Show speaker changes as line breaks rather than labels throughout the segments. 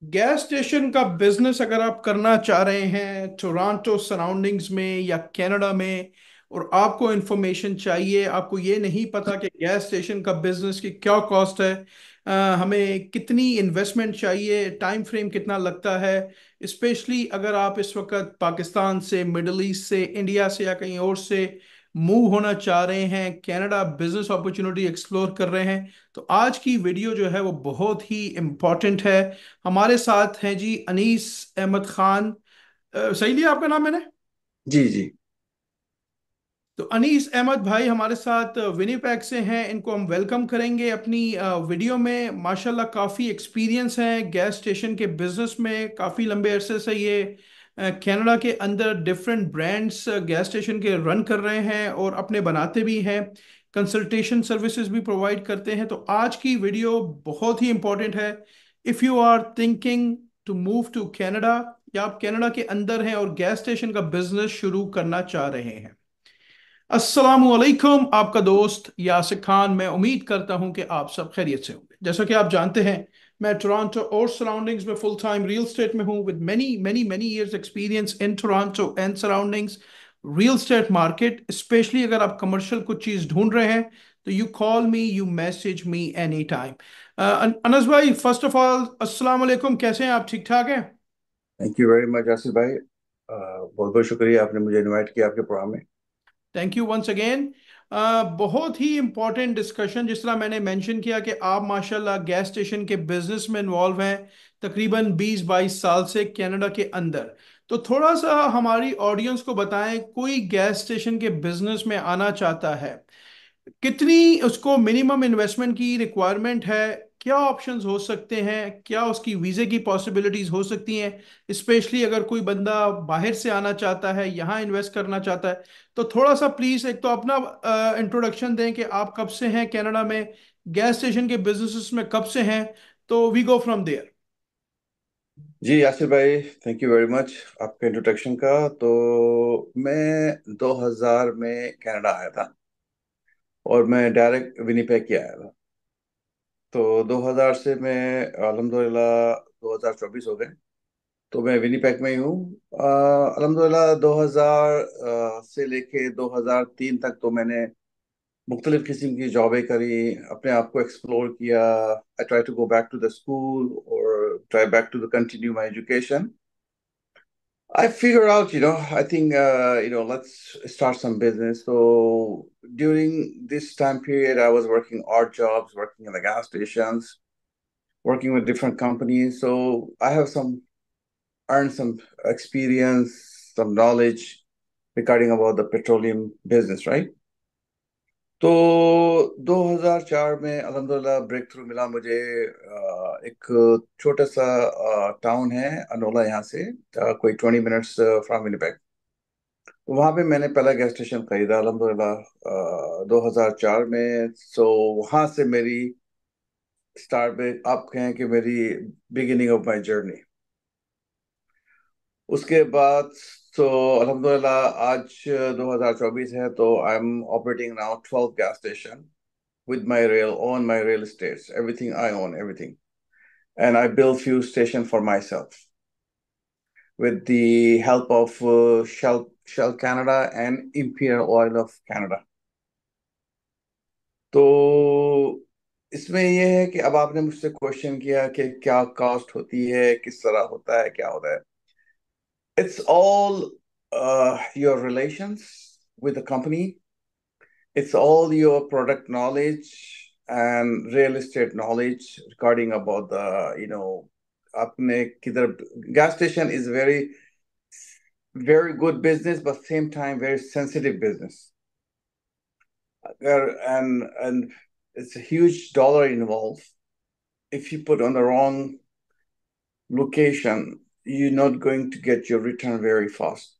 Gas station का business अगर आप करना चाह रहे हैं टोरंटो सराउंडिंग्स में या कनाडा में, और आपको इंफॉर्मेशन चाहिए, आपको ये नहीं पता कि गैस स्टेशन का बिजनेस की क्या कॉस्ट है, हमें कितनी इन्वेस्टमेंट चाहिए, टाइम फ्रेम कितना लगता है। स्पेशली अगर आप इस वक्त पाकिस्तान से, मिडल ईस्ट से, इंडिया से या कहीं और से मूव होना चाह रहे हैं, कनाडा बिजनेस अपॉर्चुनिटी एक्सप्लोर कर रहे हैं, तो आज की वीडियो जो है वो बहुत ही इम्पोर्टेंट है। हमारे साथ हैं जी अनीस अहमद खान। सही लिया आपका नाम मैंने?
जी जी।
तो अनीस अहमद भाई हमारे साथ विनीपेग से हैं, इनको हम वेलकम करेंगे अपनी वीडियो में। माशाल्लाह काफ़ी एक्सपीरियंस है गैस स्टेशन के बिजनेस में, काफ़ी लंबे अरसे से ये कनाडा के अंदर डिफरेंट ब्रांड्स गैस स्टेशन के रन कर रहे हैं और अपने बनाते भी हैं, कंसल्टेशन सर्विसेज भी प्रोवाइड करते हैं। तो आज की वीडियो बहुत ही इंपॉर्टेंट है। If you are thinking to move to Canada, या आप कनाडा के अंदर हैं और गैस स्टेशन का बिजनेस शुरू करना चाह रहे हैं। अस्सलामुअलैकुम, आपका दोस्त यासिर खान। मैं उम्मीद करता हूं कि आप सब खैरियत से होंगे। जैसा कि आप जानते हैं, मैं टोरंटो और सराउंडिंग्स में फुल टाइम रियल स्टेट में हूं, with many many many years experience in Toronto and surroundings real estate market. Specially अगर आप कमर्शियल कुछ चीज ढूंढ रहे हैं तो you call me, you message me any time. Anas भाई, फर्स्ट ऑफ ऑल अस्सलाम वालेकुम, कैसे हैं आप? ठीक ठाक हैं?
Thank you very much Asif भाई। बहुत बहुत शुक्रिया आपने मुझे इनवाइट किया आपके प्रोग्राम में।
Thank you once again. बहुत ही इंपॉर्टेंट डिस्कशन, जिस तरह मैंने मेंशन किया कि आप माशाल्लाह गैस स्टेशन के बिजनेस में इन्वॉल्व हैं तकरीबन 20-22 साल से कनाडा के अंदर। तो थोड़ा सा हमारी ऑडियंस को बताएं, कोई गैस स्टेशन के बिजनेस में आना चाहता है, कितनी उसको मिनिमम इन्वेस्टमेंट की रिक्वायरमेंट है, क्या ऑप्शंस हो सकते हैं, क्या उसकी वीज़े की पॉसिबिलिटीज हो सकती हैं, स्पेशली अगर कोई बंदा बाहर से आना चाहता है, यहाँ इन्वेस्ट करना चाहता है। तो थोड़ा सा प्लीज़ एक तो अपना इंट्रोडक्शन दें कि आप कब से हैं कनाडा में, गैस स्टेशन के बिजनेसेस में कब से हैं, तो वी गो फ्रॉम देयर।
जी आसिफ भाई, थैंक यू वेरी मच आपके इंट्रोडक्शन का। तो मैं 2000 में कनाडा आया था और मैं डायरेक्ट विनीपेग ही आया था। तो 2000 से मैं अल्हम्दुलिल्लाह 2024 हो गए, तो मैं विनीपेग में ही हूँ। अल्हम्दुलिल्लाह 2000 से लेके 2003 तक तो मैंने मुख्तलिफ किस्म की जॉबें करी, अपने आप को एक्सप्लोर किया। I try to go back to the school और try back to the continue my education. I figure out, I think, let's start some business. So during this time period, I was working odd jobs, working in the gas stations, working with different companies. So I have earned some experience, some knowledge regarding about the petroleum business, right? तो 2004 में अल्हम्दुलिल्लाह break through मिला मुझे। एक छोटा सा town है अनोला, यहाँ से कोई 20 मिनट्स फ्रॉम विनिपेग। तो वहाँ पे मैंने पहला गैस स्टेशन खरीदा अल्हम्दुलिल्लाह 2004 में। सो वहाँ से मेरी स्टार्ट में आप कहें कि मेरी बिगिनिंग ऑफ माय जर्नी। उसके बाद तो अल्हम्दुलिल्लाह आज 2024 है, तो I am operating now 12 gas station with my real estates, everything I own, everything. And I built few station for myself with the help of Shell Canada and Imperial Oil of Canada. तो इसमें ये है कि अब आपने मुझसे question किया कि क्या कॉस्ट होती है, किस तरह होता है, क्या होता है। It's all your relations with the company. It's all your product knowledge and real estate knowledge regarding about the, आपने किधर, gas station is very good business, but same time very sensitive business. And it's a huge dollar involved. If you put on the wrong location, you're not going to get your return very fast,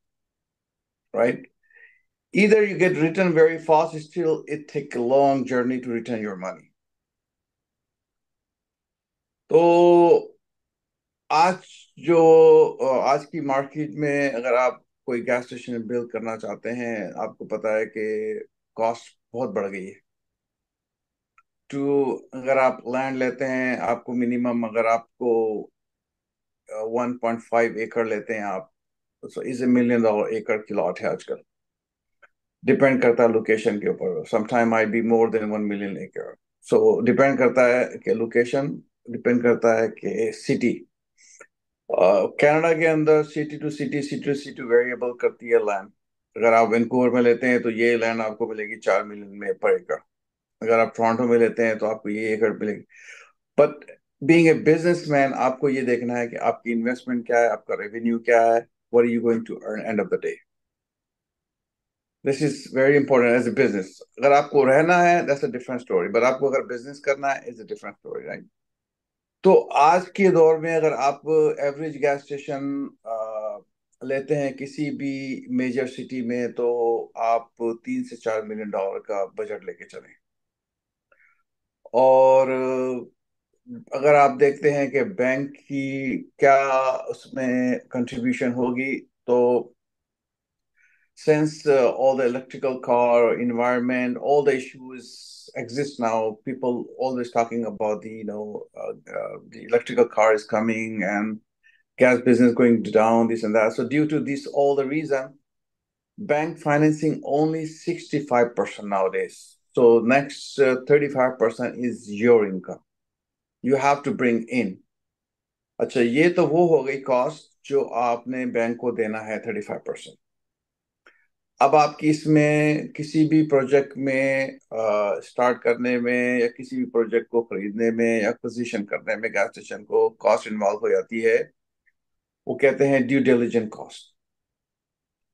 right? Either you get return very fast, still it take a long journey to return your money. तो आज जो आज की market में अगर आप कोई gas station build करना चाहते हैं, आपको पता है कि कॉस्ट बहुत बढ़ गई है। टू अगर आप लैंड लेते हैं, आपको मिनिमम, अगर आपको 1.5 एकड़ लेते हैं आप, सो इज $1 million एकड़ की लॉट है आजकल। डिपेंड करता है लोकेशन के ऊपर, sometime I be more than 1 million एकड़। सो डिपेंड करता है कि लोकेशन, डिपेंड करता है कि सिटी। कनाडा के अंदर सिटी टू सिटी वेरिएबल करती है लैंड। अगर आप वैंकूवर में लेते हैं तो ये लैंड आपको मिलेगी 4 मिलियन में पर एकड़। अगर आप टोरंटो में लेते हैं तो आपको ये एकड़ मिलेगी। बट बीइंग ए बिजनेसमैन, आपको ये देखना है कि आपकी इन्वेस्टमेंट क्या है, आपका रेवेन्यू क्या है, what are you going to earn end of the day. This is very important as a business. अगर आपको रहना है that's a different story, but आपको अगर बिजनेस करना है is a different story, right? तो आज के दौर में अगर आप एवरेज गैस स्टेशन लेते हैं किसी भी मेजर सिटी में, तो आप $3 से $4 मिलियन का बजट लेके चलें। और अगर आप देखते हैं कि बैंक की क्या उसमें कंट्रीब्यूशन होगी, तो since all the electrical car environment, all the issues exist now, people always talking about the electrical car is coming and gas business going down, this and that. So due to this, all the reason, bank financing only 65% nowadays. So next 35% is your income. You have to bring in. अच्छा, ये तो वो हो गई cost जो आपने bank को देना है 35%। अब आपकी इसमें किसी भी प्रोजेक्ट में स्टार्ट करने में या किसी भी प्रोजेक्ट को खरीदने में या एक्विजिशन करने में गैस स्टेशन को कॉस्ट इन्वॉल्व हो जाती है। वो कहते हैं due diligence cost,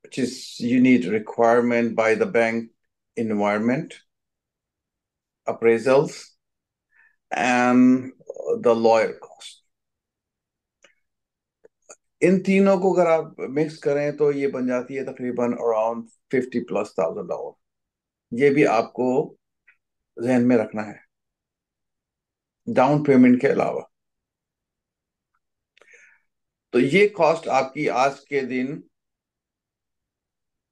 which is you need requirement by the bank, environment, appraisals, and the lawyer cost। इन तीनों को अगर आप मिक्स करें तो ये बन जाती है तकरीबन अराउंड $50,000+। ये भी आपको जहन में रखना है डाउन पेमेंट के अलावा। तो ये कॉस्ट आपकी आज के दिन,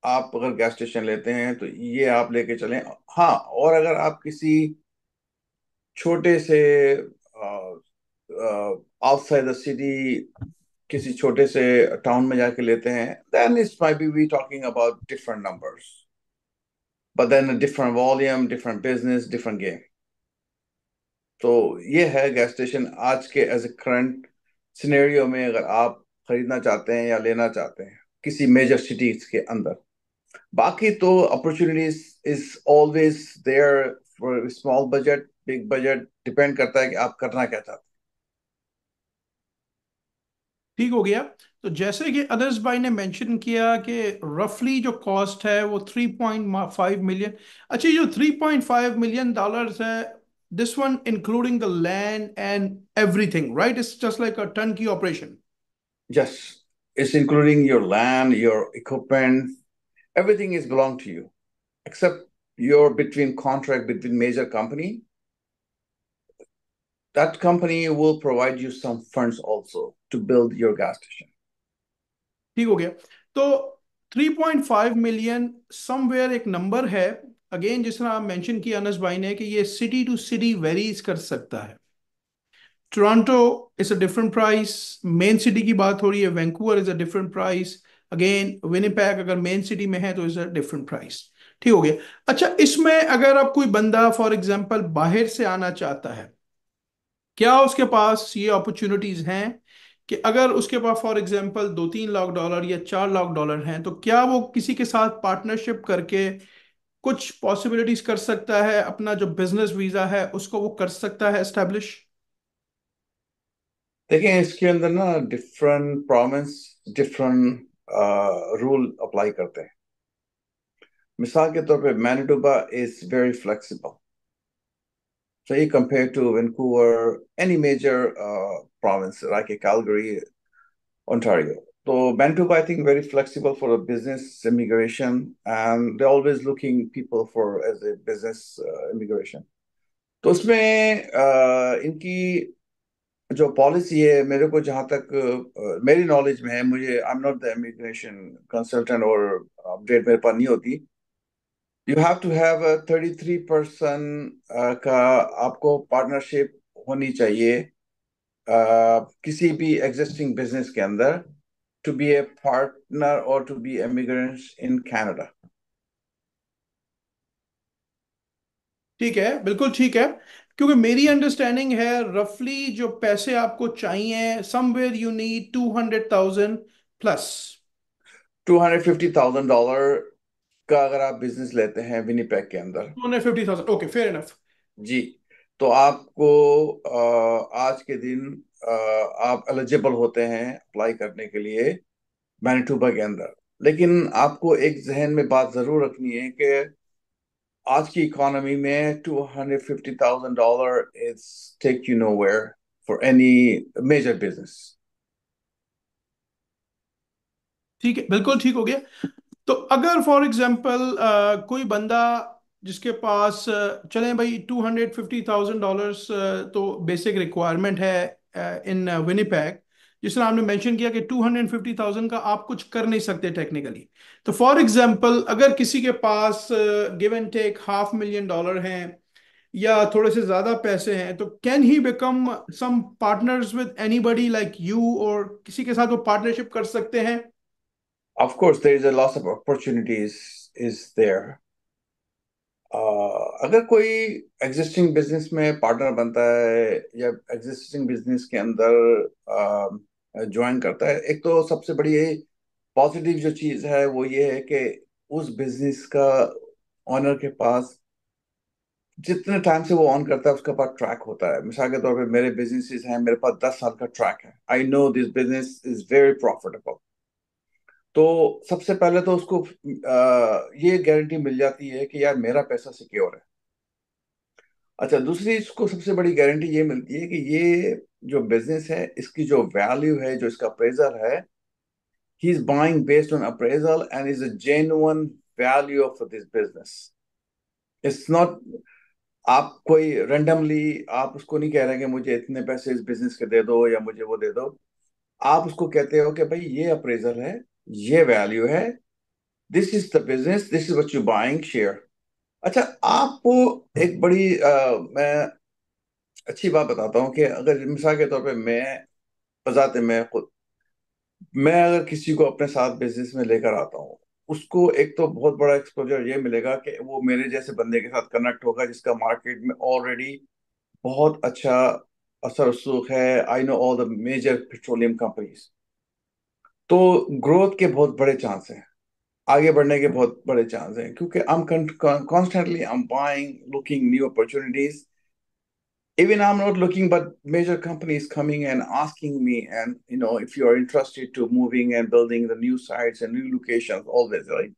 आप अगर गैस स्टेशन लेते हैं तो ये आप लेके चलें। हाँ, और अगर आप किसी छोटे से आउटसाइड द सिटी, किसी छोटे से टाउन में जाके लेते हैं, then it's might be we talking about different numbers, but then different volume, different business, different game. तो ये है गैस स्टेशन आज के एज ए करंट सिनेरियो में, अगर आप खरीदना चाहते हैं या लेना चाहते हैं किसी मेजर सिटीज के अंदर। बाकी तो opportunities is always there for small budget, big budget, depend करता है कि आप करना क्या चाहते
ठीक हो गया। तो जैसे कि अनस भाई ने मेंशन किया कि रफली जो कॉस्ट है वो 3.5 मिलियन। अच्छा, ये जो $3.5 मिलियन है, this one including the land and everything, right? It's just like a turn की ऑपरेशन।
हैं। Yes, it's including your land, your equipment, everything is belong to you except you're between contract between major company. That company will provide you some funds also to build your gas station।
ठीक हो गया। तो 3.5 million somewhere एक number है। Again, जिस तरह आप mention किया अनस भाई ने कि ये सिटी टू सिटी वेरीज कर सकता है। Toronto is a different price, main city की बात हो रही है, Vancouver is a different price. Again, Winnipeg अगर मेन सिटी में है तो इज अ डिफरेंट प्राइस। ठीक हो गया। अच्छा, इसमें अगर आप कोई बंदा फॉर एग्जांपल बाहर से आना चाहता है, क्या उसके पास ये अपॉर्चुनिटीज हैं कि अगर उसके पास फॉर एग्जांपल 2-3 लाख डॉलर या $4 लाख हैं, तो क्या वो किसी के साथ पार्टनरशिप करके कुछ पॉसिबिलिटीज कर सकता है, अपना जो बिजनेस वीजा है उसको वो कर सकता है एस्टेब्लिश?
देखिए, इसके अंदर ना different province, different rule apply करते हैं। मिसाल के तौर पे Manitoba is very flexible, so compared to Vancouver, any major province like a Calgary, Ontario. So Manitoba, I think, very flexible for the business immigration, and they're always looking people for as a business immigration. तो उसमें इनकी जो policy है, मेरे को जहाँ तक मेरी नॉलेज में है, मुझे I am not the immigration consultant और अपडेट मेरे पास नहीं होती। यू हैव टू हैव 33% का आपको पार्टनरशिप होनी चाहिए किसी भी एग्जिस्टिंग बिजनेस के अंदर टू बी ए पार्टनर और to be immigrants in Canada.
ठीक है, बिल्कुल ठीक है। क्योंकि मेरी अंडरस्टैंडिंग है रफली जो पैसे आपको चाहिए, समवेयर यू नीड 200,000 प्लस।
$250,000 का अगर आप बिजनेस लेते हैं विनीपेग के अंदर।
250,000, ओके, फेयर इनफ।
जी। तो आपको आज के दिन आप एलिजिबल होते हैं अप्लाई करने के लिए मैनिटोबा के अंदर। लेकिन आपको एक जहन में बात जरूर रखनी है कि आज की इकोनॉमी में $250,000 is take you nowhere for any major business.
ठीक है, बिल्कुल ठीक हो गया। तो अगर फॉर एग्जाम्पल कोई बंदा जिसके पास चलें भाई $250,000 तो बेसिक रिक्वायरमेंट है इन विनिपेग। जिस तरह आपने मेंशन किया कि 250,000 का आप कुछ कर नहीं सकते टेक्निकली। तो फॉर एग्जाम्पल अगर किसी के पास गिव एंड टेक $500,000 हैं या थोड़े से ज्यादा पैसे हैं, तो can he become some partners with anybody like you, और किसी के साथ वो पार्टनरशिप कर सकते हैं?
Of course there is a loss of opportunities is there. अगर कोई एग्जिस्टिंग बिजनेस में पार्टनर बनता है या एग्जिस्टिंग बिजनेस के अंदर ज्वाइन करता है, एक तो सबसे बड़ी पॉजिटिव जो चीज है वो ये है कि उस बिजनेस का ऑनर के पास जितने टाइम से वो ऑन करता है उसके पास ट्रैक होता है। मिसाल के तौर पे मेरे बिजनेसेस हैं, मेरे पास 10 साल का ट्रैक है। I no this business is very profitable. तो सबसे पहले तो उसको ये गारंटी मिल जाती है कि यार मेरा पैसा सिक्योर है। अच्छा, दूसरी इसको सबसे बड़ी गारंटी ये मिलती है कि ये जो बिजनेस है इसकी जो वैल्यू है, जो इसका अप्रेजल है, he is buying based on appraisal and is a genuine value of this business. It's not आप कोई रेंडमली आप उसको नहीं कह रहे कि मुझे इतने पैसे इस बिजनेस के दे दो या मुझे वो दे दो। आप उसको कहते हो कि भाई ये अप्रेजल है, ये वैल्यू है, this is the business, this is what you buying share. अच्छा, आपको एक बड़ी मैं अच्छी बात बताता हूँ कि अगर मिसाल के तौर पे बजाते मैं अगर किसी को अपने साथ बिजनेस में लेकर आता हूँ, उसको एक तो बहुत बड़ा एक्सपोजर ये मिलेगा कि वो मेरे जैसे बंदे के साथ कनेक्ट होगा जिसका मार्केट में ऑलरेडी बहुत अच्छा असर रसूख है। I know all the major petroleum companies. तो ग्रोथ के बहुत बड़े चांस हैं, आगे बढ़ने के बहुत बड़े चांस हैं, क्योंकि I am buying looking new opportunities. Even I'm not looking, but major companies coming and asking me, and if you are interested to moving and building the new sites and new locations, always, right?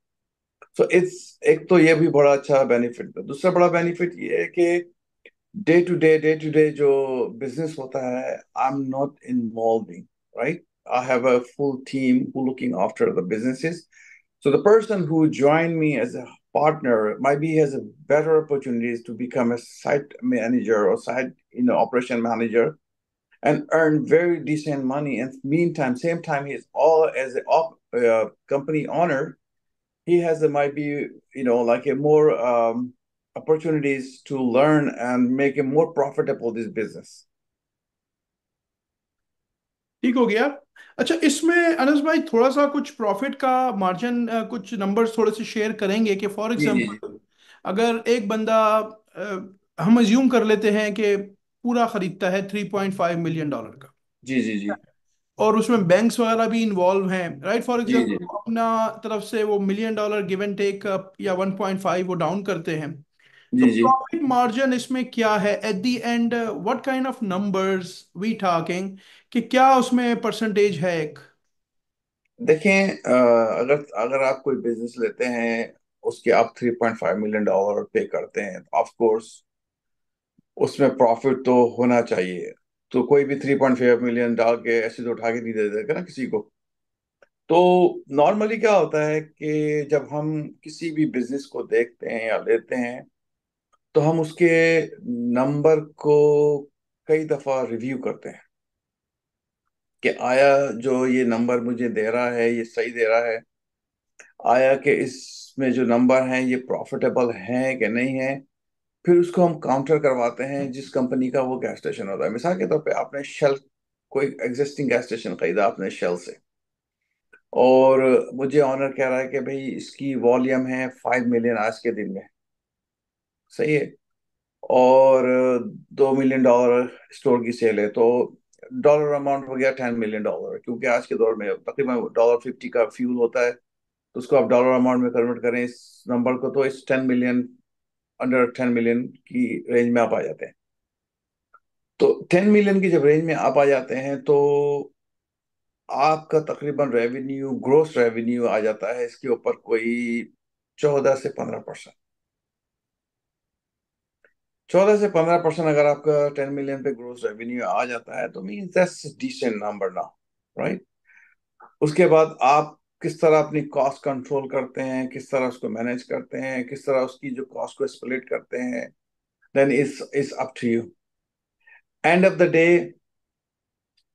So it's एक तो ये भी बड़ा अच्छा benefit है। दूसरा बड़ा benefit ये है कि डे टू डे जो बिजनेस होता है, I am not involving, right? I have a full team who looking after the businesses. So the person who joined me as a partner maybe has a better opportunities to become a site manager or site, operation manager, and earn very decent money. And meantime, same time, he's all as a company owner. He has a might be, like a more opportunities to learn and make it more profitable this business.
ठीक हो गया। अच्छा, इसमें अनस भाई थोड़ा सा कुछ profit का मार्जिन, कुछ नंबर्स थोड़े से शेयर करेंगे कि for
ji ji ji
example अगर एक बंदा हम अज्यूम कर लेते हैं कि पूरा खरीदता है $3.5 मिलियन का,
जी जी जी
और उसमें बैंक्स वगैरह भी इन्वॉल्व हैं, राइट? फॉर
जी
एग्जांपल
जी
वो अपना तरफ से वो $1 मिलियन गिव एंड टेक या 1.5 वो डाउन करते हैं। तो
जी जी।
प्रॉफिट मार्जिन इसमें क्या है at the end? What kind of numbers we talking, कि क्या उसमें परसेंटेज है एक?
देखें, अगर अगर आप कोई बिजनेस लेते हैं, उसके आप $3.5 मिलियन पे करते हैं, तो ऑफ कोर्स उसमें प्रॉफिट तो होना चाहिए। तो कोई भी 3.5 मिलियन डाल के ऐसे तो उठा के नहीं दे देगा ना किसी को। तो नॉर्मली क्या होता है कि जब हम किसी भी बिजनेस को देखते हैं या लेते हैं, तो हम उसके नंबर को कई दफा रिव्यू करते हैं कि आया जो ये नंबर मुझे दे रहा है ये सही दे रहा है, आया कि इसमें जो नंबर हैं ये प्रॉफिटेबल हैं कि नहीं है। फिर उसको हम काउंटर करवाते हैं जिस कंपनी का वो गैस स्टेशन होता है। मिसाल के तौर पे आपने शेल कोई एग्जिस्टिंग गैस स्टेशन खरीदा आपने शेल से, और मुझे ऑनर कह रहा है कि भाई इसकी वॉल्यूम है 5 मिलियन आज के दिन में, सही है, और $2 मिलियन स्टोर की सेल है, तो डॉलर अमाउंट हो गया $10 मिलियन, क्योंकि आज के दौर में तकरीबन $50 का फ्यूल होता है, तो उसको आप डॉलर अमाउंट में कन्वर्ट करें इस नंबर को, तो इस 10 मिलियन, अंडर 10 मिलियन की रेंज में आप आ जाते हैं। तो 10 मिलियन की जब रेंज में आप आ जाते हैं, तो आपका तकरीबन रेवेन्यू, ग्रोस रेवेन्यू आ जाता है इसके ऊपर कोई 14 से 15%। 14 से 15% अगर आपका 10 मिलियन पे ग्रोस रेवेन्यू आ जाता है, तो means that's decent number now, right. उसके बाद आप किस तरह अपनी कॉस्ट कंट्रोल करते हैं, किस तरह उसको मैनेज करते हैं, किस तरह उसकी जो कॉस्ट को स्प्लिट करते हैं, then is up to you. End of the day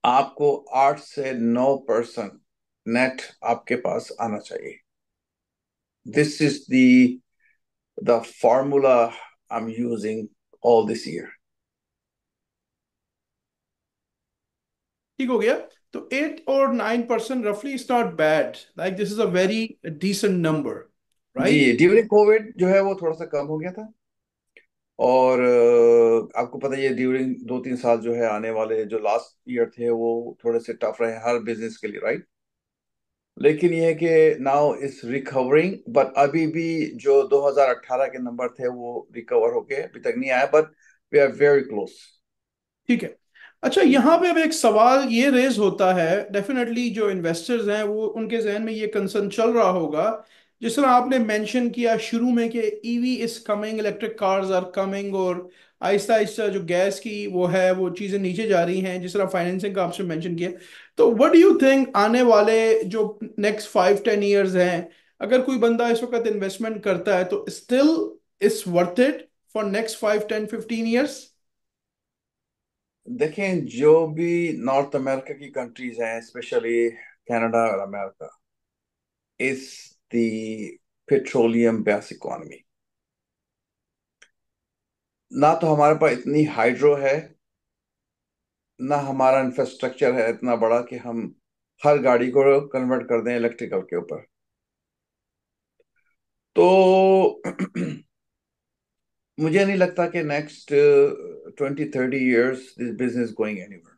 आपको 8 से 9% नेट आपके पास आना चाहिए। This is the formula I am using all this year.
ठीक हो गया। तो 8 और 9% रफली is not bad, like this is a very decent number,
जी,
राइट?
ड्यूरिंग कोविड जो है वो थोड़ा सा कम हो गया था, और आपको पता ही है ड्यूरिंग 2-3 साल जो है आने वाले, जो लास्ट ईयर थे वो थोड़े से टफ रहे हर बिजनेस के लिए, राइट। लेकिन ये है कि नाउ इज रिकवरिंग, बट अभी भी जो 2018 के नंबर थे वो रिकवर होके अभी तक नहीं आया, but we are very close.
ठीक है। अच्छा, यहाँ पे अब एक सवाल ये रेज होता है, डेफिनेटली जो इन्वेस्टर्स हैं वो उनके जहन में ये कंसर्न चल रहा होगा, जिस तरह आपने मेंशन किया शुरू में कि EV is coming, electric cars are coming, और आहिस्ता आहिस्ता जो गैस की वो है वो चीज़ें नीचे जा रही हैं, जिस तरह फाइनेंसिंग का आपने मेंशन किया। तो व्हाट डू यू थिंक आने वाले जो नेक्स्ट 5-10 ईयर्स हैं, अगर कोई बंदा इस वक्त इन्वेस्टमेंट करता है तो still it's worth it for next 5-10-15 years?
देखें, जो भी नॉर्थ अमेरिका की कंट्रीज हैं, स्पेशली कनाडा और America, is the petroleum base economy. ना तो हमारे पास इतनी हाइड्रो है, ना हमारा इंफ्रास्ट्रक्चर है इतना बड़ा कि हम हर गाड़ी को कन्वर्ट कर दें इलेक्ट्रिकल के ऊपर। तो मुझे नहीं लगता कि next 20-30 years this business going anywhere,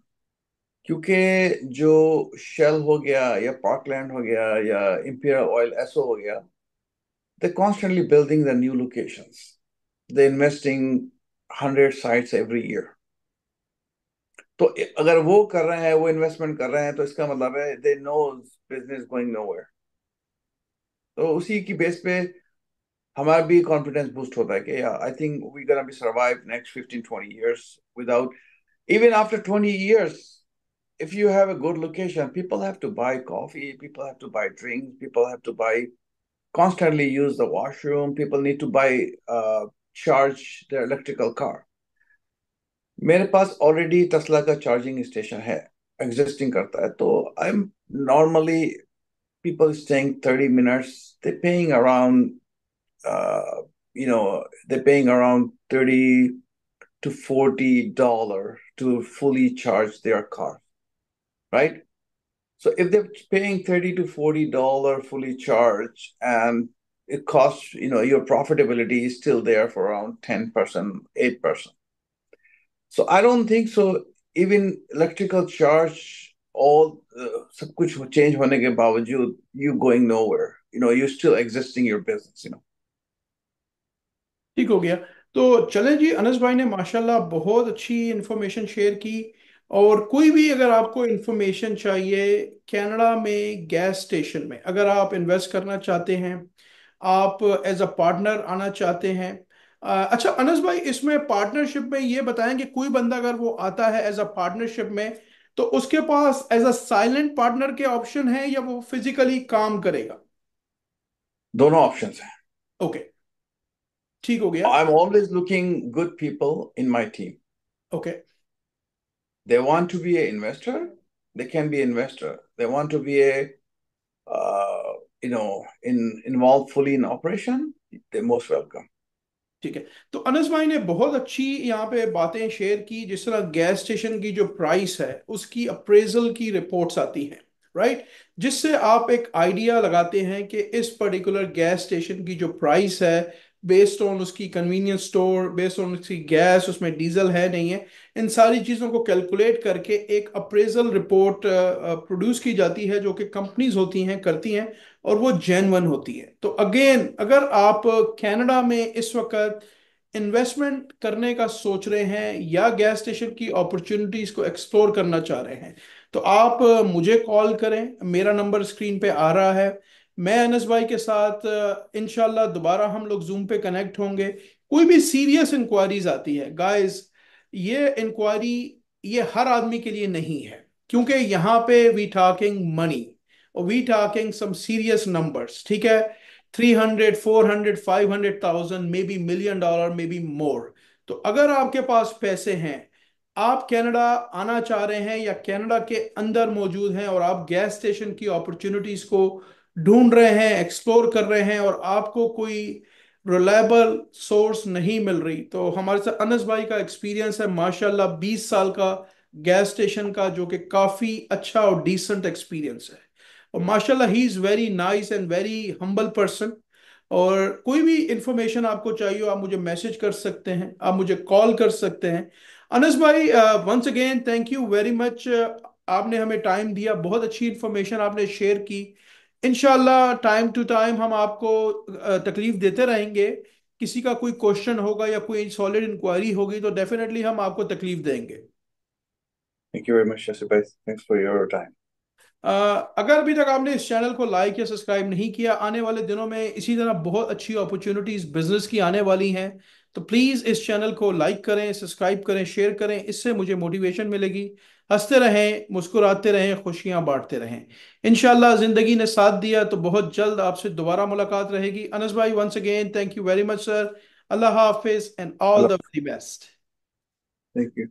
क्योंकि जो शेल हो गया या पार्कलैंड हो गया या इंपीरियल ऑयल एसो हो गया, they constantly building the new locations, they investing 100 sites every year. तो अगर वो कर रहे हैं, वो इन्वेस्टमेंट कर रहे हैं, तो इसका मतलब है they know business going nowhere. तो उसी की बेस पे हमारा भी कॉन्फिडेंस बूस्ट होता है कि I think we gonna be survive next 15-20 years without, even after 20 years, if you have a good location, people have to buy coffee, people have to buy drinks, people have to buy, constantly use the washroom, people need to buy, charge their electrical car. मेरे पास already Tesla का charging station है, existing करता है, तो I am normally, people staying 30 minutes, they're paying around, uh, they're paying around 30 to $40 to fully charge their car, right? So if they're paying 30 to $40 fully charged, and it costs, your profitability is still there for around 10%, 8%. So I don't think so. Even electrical charge, all सब कुछ change होने के बावजूद, you going nowhere. You still existing your business.
ठीक हो गया। तो चलें जी, अनस भाई ने माशाल्लाह बहुत अच्छी इंफॉर्मेशन शेयर की। और कोई भी अगर आपको इंफॉर्मेशन चाहिए कनाडा में गैस स्टेशन में, अगर आप इन्वेस्ट करना चाहते हैं, आप एज अ पार्टनर आना चाहते हैं। अच्छा अनस भाई, इसमें पार्टनरशिप में ये बताएं कि कोई बंदा अगर वो आता है एज अ पार्टनरशिप में, तो उसके पास एज अ साइलेंट पार्टनर के ऑप्शन है या वो फिजिकली काम करेगा?
दोनों ऑप्शंस हैं।
ओके, ठीक हो गया।
I'm always looking good people in my team.
Okay.
They want to be an investor, they can be investor. They want to be involved fully in operation, they're most welcome.
ठीक है। तो अनस भाई ने बहुत अच्छी यहाँ पे बातें शेयर की, जिस तरह गैस स्टेशन की जो प्राइस है उसकी अप्रेजल की रिपोर्ट्स आती हैं, राइट, जिससे आप एक आइडिया लगाते हैं कि इस पर्टिकुलर गैस स्टेशन की जो प्राइस है, बेस्ड ऑन उसकी कन्वीनियंस स्टोर, बेस्ड ऑन उसकी गैस, उसमें डीजल है नहीं है, इन सारी चीज़ों को कैलकुलेट करके एक अप्रेजल रिपोर्ट प्रोड्यूस की जाती है, जो कि कंपनीज होती हैं करती हैं, और वो जेन्युइन होती है। तो अगेन, अगर आप कनाडा में इस वक्त इन्वेस्टमेंट करने का सोच रहे हैं या गैस स्टेशन की अपॉर्चुनिटीज को एक्सप्लोर करना चाह रहे हैं, तो आप मुझे कॉल करें, मेरा नंबर स्क्रीन पे आ रहा है। मैं अनस भाई के साथ इंशाल्लाह दोबारा हम लोग जूम पे कनेक्ट होंगे। कोई भी सीरियस इंक्वायरीज आती है गाइस, ये इंक्वायरी ये हर आदमी के लिए नहीं है, क्योंकि यहाँ पे वी टॉकिंग मनी, और we talking some serious numbers, ठीक है। 300, 400, 500,000, maybe $1 million, maybe more. तो अगर आपके पास पैसे हैं, आप कनाडा आना चाह रहे हैं या कनाडा के अंदर मौजूद हैं, और आप गैस स्टेशन की अपॉर्चुनिटीज को ढूंढ रहे हैं, एक्सप्लोर कर रहे हैं, और आपको कोई रिलायबल सोर्स नहीं मिल रही, तो हमारे साथ अनस भाई का एक्सपीरियंस है माशाल्लाह 20 साल का गैस स्टेशन का, जो कि काफ़ी अच्छा और डिसेंट एक्सपीरियंस है। और माशाल्लाह he is very nice and very humble person. और कोई भी इंफॉर्मेशन आपको चाहिए हो, आप मुझे मैसेज कर सकते हैं, आप मुझे कॉल कर सकते हैं। अनस भाई, once again thank you very much. आपने हमें टाइम दिया, बहुत अच्छी इंफॉर्मेशन आपने शेयर की। इंशाल्लाह टाइम टू टाइम हम आपको तकलीफ देते रहेंगे। किसी का कोई क्वेश्चन होगा या कोई सॉलिड इंक्वायरी होगी तो डेफिनेटली हम आपको तकलीफ देंगे।
Thank you very much Yasir भाई, थैंक्स फॉर योर टाइम।
अ, अगर अभी तक आपने इस चैनल को लाइक या सब्सक्राइब नहीं किया, आने वाले दिनों में इसी तरह बहुत अच्छी अपॉर्चुनिटीज बिजनेस की आने वाली हैं। तो प्लीज़ इस चैनल को लाइक करें, सब्सक्राइब करें, शेयर करें, इससे मुझे मोटिवेशन मिलेगी। हंसते रहें, मुस्कुराते रहें, खुशियां बांटते रहें। इंशाल्लाह ज़िंदगी ने साथ दिया तो बहुत जल्द आपसे दोबारा मुलाकात रहेगी। अनस भाई, once again thank you very much sir. Allah हाफिज and all the
Allah,
very best.
Thank you.